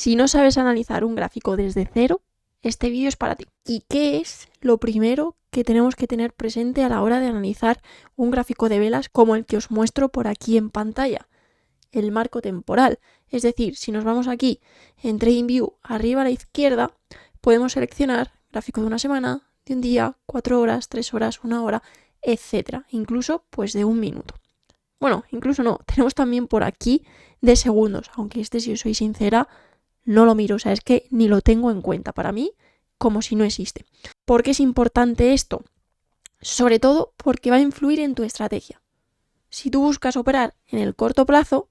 Si no sabes analizar un gráfico desde cero, este vídeo es para ti. ¿Y qué es lo primero que tenemos que tener presente a la hora de analizar un gráfico de velas como el que os muestro por aquí en pantalla? El marco temporal. Es decir, si nos vamos aquí en TradingView arriba a la izquierda, podemos seleccionar gráfico de una semana, de un día, 4 horas, 3 horas, 1 hora, etcétera. Incluso pues de 1 minuto. Bueno, incluso no. Tenemos también por aquí de segundos, aunque si os soy sincera, no lo miro, o sea, es que ni lo tengo en cuenta. Para mí, como si no existe. ¿Por qué es importante esto? Sobre todo porque va a influir en tu estrategia. Si tú buscas operar en el corto plazo,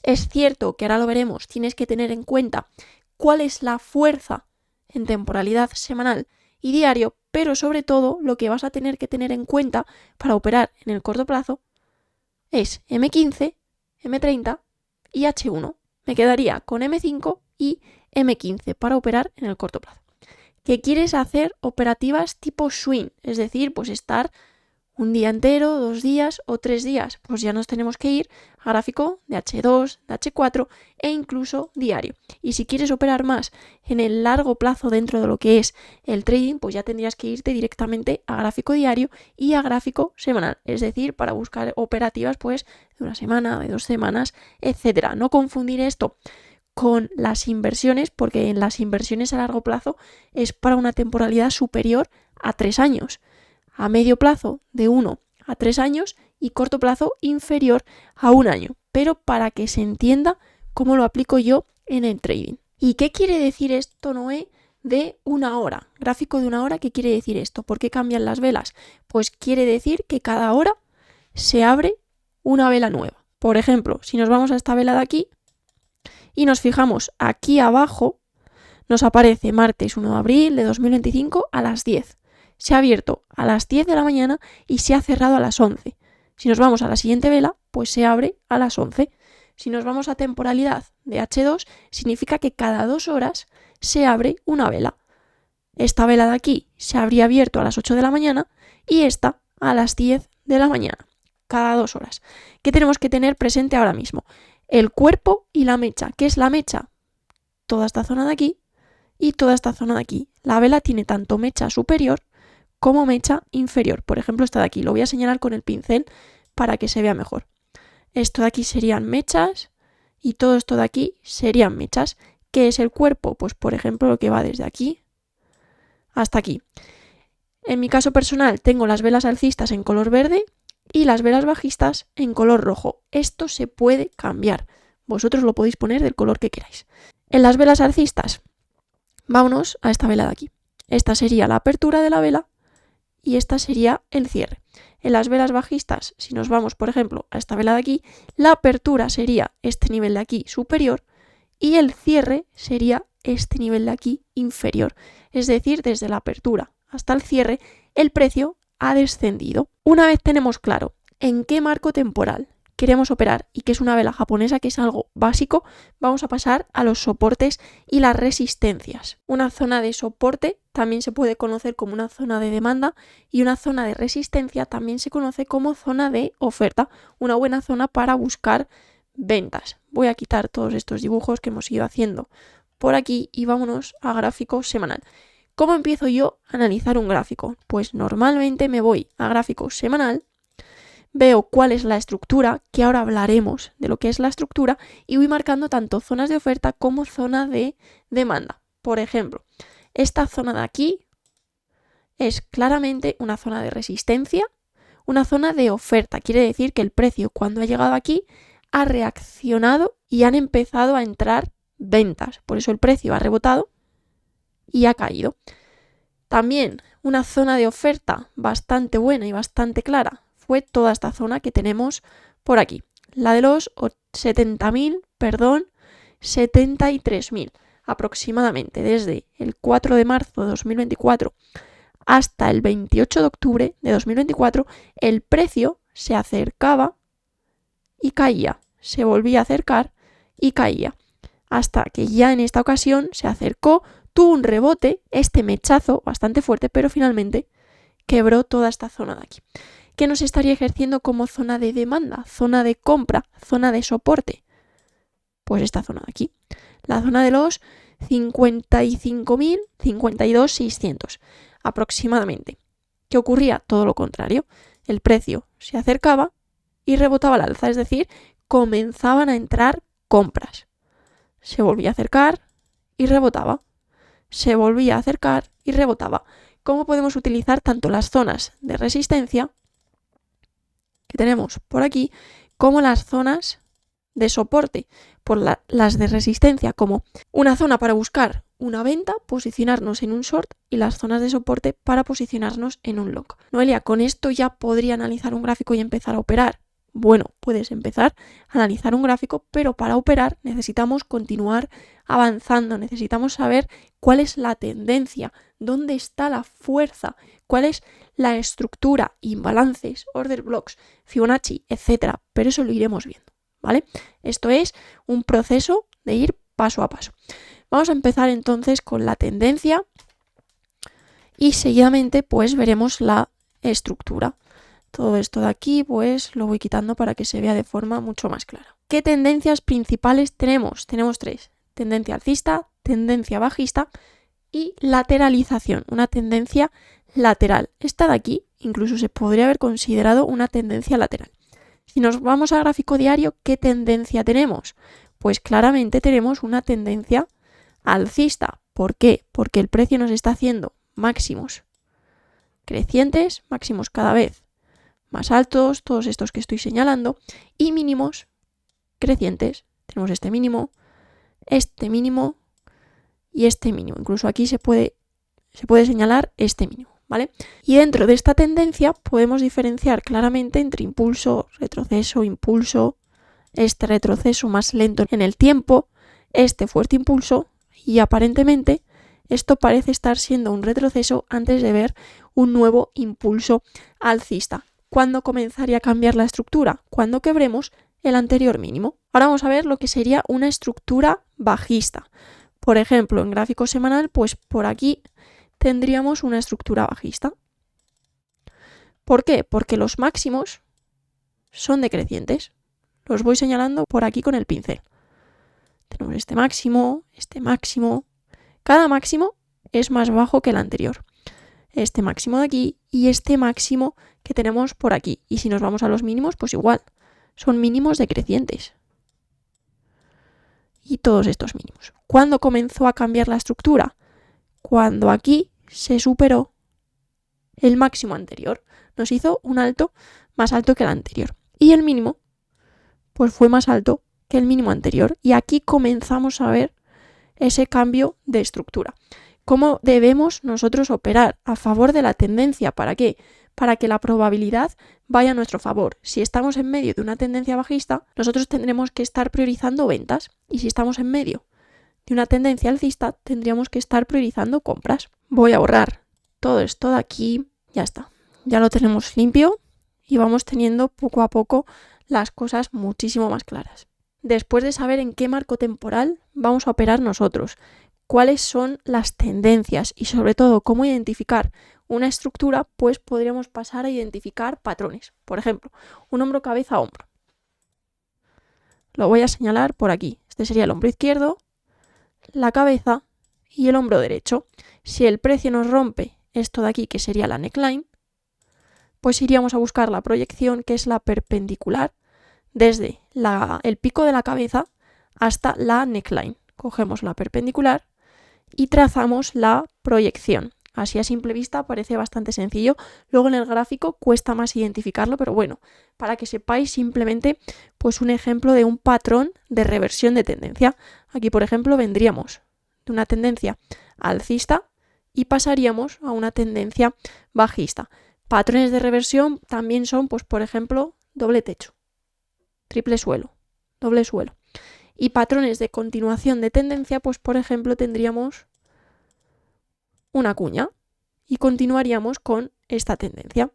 es cierto que ahora lo veremos, tienes que tener en cuenta cuál es la fuerza en temporalidad semanal y diario, pero sobre todo lo que vas a tener que tener en cuenta para operar en el corto plazo es M15, M30 y H1. Me quedaría con M5 y M15 para operar en el corto plazo. ¿Qué quieres hacer? Operativas tipo swing, es decir, pues estar un día entero, 2 días o 3 días. Pues ya nos tenemos que ir a gráfico de H2, de H4 e incluso diario. Y si quieres operar más en el largo plazo dentro de lo que es el trading, pues ya tendrías que irte directamente a gráfico diario y a gráfico semanal. Es decir, para buscar operativas pues de una semana, de 2 semanas, etcétera. No confundir esto con las inversiones, porque en las inversiones a largo plazo es para una temporalidad superior a 3 años. A medio plazo de 1 a 3 años y corto plazo inferior a 1 año, pero para que se entienda cómo lo aplico yo en el trading. ¿Y qué quiere decir esto, Noé, de 1 hora? Gráfico de 1 hora, ¿qué quiere decir esto? ¿Por qué cambian las velas? Pues quiere decir que cada hora se abre una vela nueva. Por ejemplo, si nos vamos a esta vela de aquí y nos fijamos aquí abajo, nos aparece martes 1 de abril de 2025 a las 10. Se ha abierto a las 10 de la mañana y se ha cerrado a las 11. Si nos vamos a la siguiente vela, pues se abre a las 11. Si nos vamos a temporalidad de H2, significa que cada 2 horas se abre una vela. Esta vela de aquí se habría abierto a las 8 de la mañana y esta a las 10 de la mañana, cada 2 horas. ¿Qué tenemos que tener presente ahora mismo? El cuerpo y la mecha. ¿Qué es la mecha? Toda esta zona de aquí y toda esta zona de aquí. La vela tiene tanto mecha superior como mecha inferior. Por ejemplo, esta de aquí. Lo voy a señalar con el pincel para que se vea mejor. Esto de aquí serían mechas y todo esto de aquí serían mechas. ¿Qué es el cuerpo? Pues por ejemplo lo que va desde aquí hasta aquí. En mi caso personal tengo las velas alcistas en color verde y las velas bajistas en color rojo. Esto se puede cambiar. Vosotros lo podéis poner del color que queráis. En las velas alcistas, vámonos a esta vela de aquí. Esta sería la apertura de la vela y esta sería el cierre. En las velas bajistas, si nos vamos, por ejemplo, a esta vela de aquí, la apertura sería este nivel de aquí superior y el cierre sería este nivel de aquí inferior. Es decir, desde la apertura hasta el cierre, el precio ha descendido. Una vez tenemos claro en qué marco temporal queremos operar y que es una vela japonesa, que es algo básico, vamos a pasar a los soportes y las resistencias. Una zona de soporte también se puede conocer como una zona de demanda y una zona de resistencia también se conoce como zona de oferta, una buena zona para buscar ventas. Voy a quitar todos estos dibujos que hemos ido haciendo por aquí y vámonos a gráfico semanal. ¿Cómo empiezo yo a analizar un gráfico? Pues normalmente me voy a gráfico semanal, veo cuál es la estructura, que ahora hablaremos de lo que es la estructura, y voy marcando tanto zonas de oferta como zona de demanda. Por ejemplo, esta zona de aquí es claramente una zona de resistencia, una zona de oferta. Quiere decir que el precio cuando ha llegado aquí ha reaccionado y han empezado a entrar ventas. Por eso el precio ha rebotado y ha caído. También una zona de oferta bastante buena y bastante clara fue toda esta zona que tenemos por aquí, la de los 73.000 aproximadamente, desde el 4 de marzo de 2024 hasta el 28 de octubre de 2024, el precio se acercaba y caía, se volvía a acercar y caía, hasta que ya en esta ocasión se acercó, tuvo un rebote, este mechazo bastante fuerte, pero finalmente quebró toda esta zona de aquí. ¿Qué nos estaría ejerciendo como zona de demanda, zona de compra, zona de soporte? Pues esta zona de aquí. la zona de los 55.000, 52.600 aproximadamente. ¿Qué ocurría? Todo lo contrario. El precio se acercaba y rebotaba al alza, es decir, comenzaban a entrar compras. Se volvía a acercar y rebotaba. Se volvía a acercar y rebotaba. ¿Cómo podemos utilizar tanto las zonas de resistencia que tenemos por aquí como las zonas de soporte? Por las de resistencia como una zona para buscar una venta, posicionarnos en un short, y las zonas de soporte para posicionarnos en un long. Noelia, ¿con esto ya podría analizar un gráfico y empezar a operar? Bueno, puedes empezar a analizar un gráfico, pero para operar necesitamos continuar avanzando, necesitamos saber cuál es la tendencia, dónde está la fuerza, cuál es la estructura, imbalances, order blocks, Fibonacci, etcétera. Pero eso lo iremos viendo, ¿vale? Esto es un proceso de ir paso a paso. Vamos a empezar entonces con la tendencia y seguidamente pues veremos la estructura. Todo esto de aquí pues lo voy quitando para que se vea de forma mucho más clara. ¿Qué tendencias principales tenemos? Tenemos tres: tendencia alcista, tendencia bajista y lateralización, una tendencia lateral. Esta de aquí incluso se podría haber considerado una tendencia lateral. Si nos vamos a gráfico diario, ¿qué tendencia tenemos? Pues claramente tenemos una tendencia alcista. ¿Por qué? Porque el precio nos está haciendo máximos crecientes, máximos cada vez más altos, todos estos que estoy señalando, y mínimos crecientes. Tenemos este mínimo y este mínimo. Incluso aquí se puede señalar este mínimo, ¿vale? Y dentro de esta tendencia podemos diferenciar claramente entre impulso, retroceso, impulso, este retroceso más lento en el tiempo, este fuerte impulso, y aparentemente esto parece estar siendo un retroceso antes de ver un nuevo impulso alcista. ¿Cuándo comenzaría a cambiar la estructura? Cuando quebremos el anterior mínimo. Ahora vamos a ver lo que sería una estructura bajista. Por ejemplo, en gráfico semanal, pues por aquí tendríamos una estructura bajista. ¿Por qué? Porque los máximos son decrecientes. Los voy señalando por aquí con el pincel. Tenemos este máximo. Cada máximo es más bajo que el anterior. Este máximo de aquí y este máximo que tenemos por aquí. Y si nos vamos a los mínimos, pues igual. Son mínimos decrecientes. Y todos estos mínimos. ¿Cuándo comenzó a cambiar la estructura? Cuando aquí se superó el máximo anterior. Nos hizo un alto más alto que el anterior. Y el mínimo, pues fue más alto que el mínimo anterior. Y aquí comenzamos a ver ese cambio de estructura. ¿Cómo debemos nosotros operar? A favor de la tendencia. ¿Para qué? Para que la probabilidad vaya a nuestro favor. Si estamos en medio de una tendencia bajista, nosotros tendremos que estar priorizando ventas. Y si estamos en medio de una tendencia alcista, tendríamos que estar priorizando compras. Voy a borrar todo esto de aquí. Ya está. Ya lo tenemos limpio y vamos teniendo poco a poco las cosas muchísimo más claras. Después de saber en qué marco temporal vamos a operar nosotros, cuáles son las tendencias y sobre todo cómo identificar una estructura, pues podríamos pasar a identificar patrones. Por ejemplo, un hombro, cabeza, hombro. Lo voy a señalar por aquí. Este sería el hombro izquierdo, la cabeza y el hombro derecho. Si el precio nos rompe esto de aquí, que sería la neckline, pues iríamos a buscar la proyección, que es la perpendicular desde el pico de la cabeza hasta la neckline. Cogemos la perpendicular y trazamos la proyección. Así a simple vista parece bastante sencillo. Luego en el gráfico cuesta más identificarlo, pero bueno, para que sepáis simplemente pues un ejemplo de un patrón de reversión de tendencia. Aquí, por ejemplo, vendríamos de una tendencia alcista y pasaríamos a una tendencia bajista. Patrones de reversión también son, pues por ejemplo, doble techo, triple suelo, doble suelo. Y patrones de continuación de tendencia, pues por ejemplo tendríamos una cuña y continuaríamos con esta tendencia.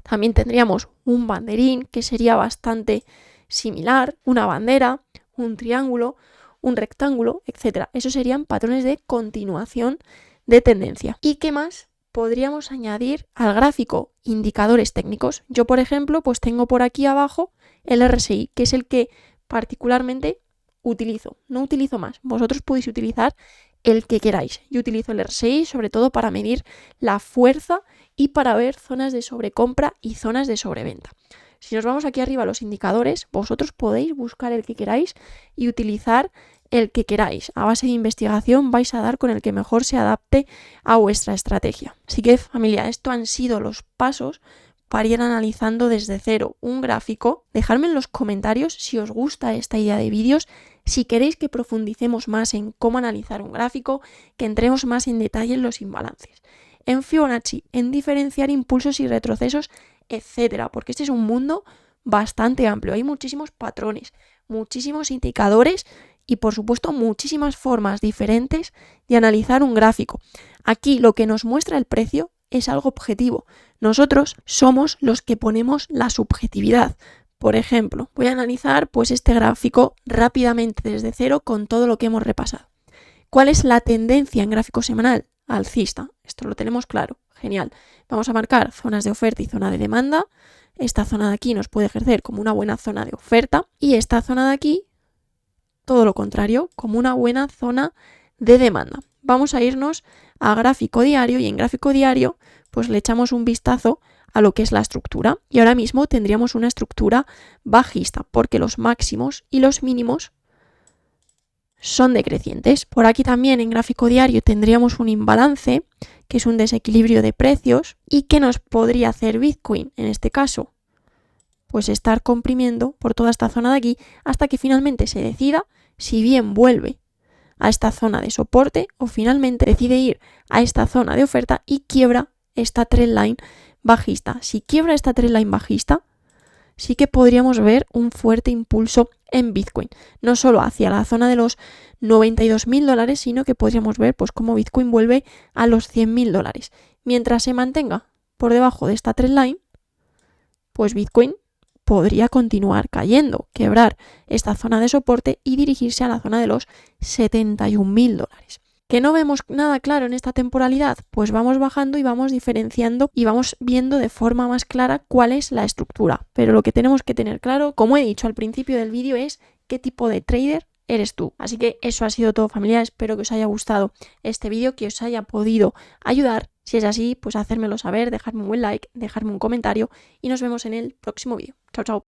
También tendríamos un banderín, que sería bastante similar, una bandera, un triángulo, un rectángulo, etc. Esos serían patrones de continuación de tendencia. ¿Y qué más podríamos añadir al gráfico? Indicadores técnicos. Yo, por ejemplo, pues tengo por aquí abajo el RSI, que es el que particularmente utilizo, no utilizo más. Vosotros podéis utilizar el que queráis. Yo utilizo el RSI sobre todo para medir la fuerza y para ver zonas de sobrecompra y zonas de sobreventa. Si nos vamos aquí arriba a los indicadores, vosotros podéis buscar el que queráis y utilizar el que queráis. A base de investigación vais a dar con el que mejor se adapte a vuestra estrategia. Así que, familia, estos han sido los pasos para ir analizando desde cero un gráfico. Dejadme en los comentarios si os gusta esta idea de vídeos, si queréis que profundicemos más en cómo analizar un gráfico, que entremos más en detalle en los imbalances, en Fibonacci, en diferenciar impulsos y retrocesos, etcétera, porque este es un mundo bastante amplio. Hay muchísimos patrones, muchísimos indicadores y, por supuesto, muchísimas formas diferentes de analizar un gráfico. Aquí lo que nos muestra el precio es algo objetivo. Nosotros somos los que ponemos la subjetividad. Por ejemplo, voy a analizar pues este gráfico rápidamente desde cero con todo lo que hemos repasado. ¿Cuál es la tendencia en gráfico semanal? Alcista. Esto lo tenemos claro. Genial. Vamos a marcar zonas de oferta y zona de demanda. Esta zona de aquí nos puede ejercer como una buena zona de oferta y esta zona de aquí, todo lo contrario, como una buena zona de demanda. Vamos a irnos a gráfico diario y en gráfico diario pues le echamos un vistazo a lo que es la estructura y ahora mismo tendríamos una estructura bajista porque los máximos y los mínimos son decrecientes. Por aquí también en gráfico diario tendríamos un imbalance, que es un desequilibrio de precios y que nos podría hacer Bitcoin en este caso pues estar comprimiendo por toda esta zona de aquí hasta que finalmente se decida si bien vuelve a esta zona de soporte o finalmente decide ir a esta zona de oferta y quiebra esta trendline bajista. Si quiebra esta trendline bajista, sí que podríamos ver un fuerte impulso en Bitcoin, no solo hacia la zona de los $92.000, sino que podríamos ver pues cómo Bitcoin vuelve a los $100.000. Mientras se mantenga por debajo de esta trendline, pues Bitcoin podría continuar cayendo, quebrar esta zona de soporte y dirigirse a la zona de los $71.000. ¿Que no vemos nada claro en esta temporalidad? Pues vamos bajando y vamos diferenciando y vamos viendo de forma más clara cuál es la estructura. Pero lo que tenemos que tener claro, como he dicho al principio del vídeo, es qué tipo de trader eres tú. Así que eso ha sido todo, familia. Espero que os haya gustado este vídeo, que os haya podido ayudar. Si es así, pues hacérmelo saber, dejarme un buen like, dejarme un comentario y nos vemos en el próximo vídeo. Chao, chao.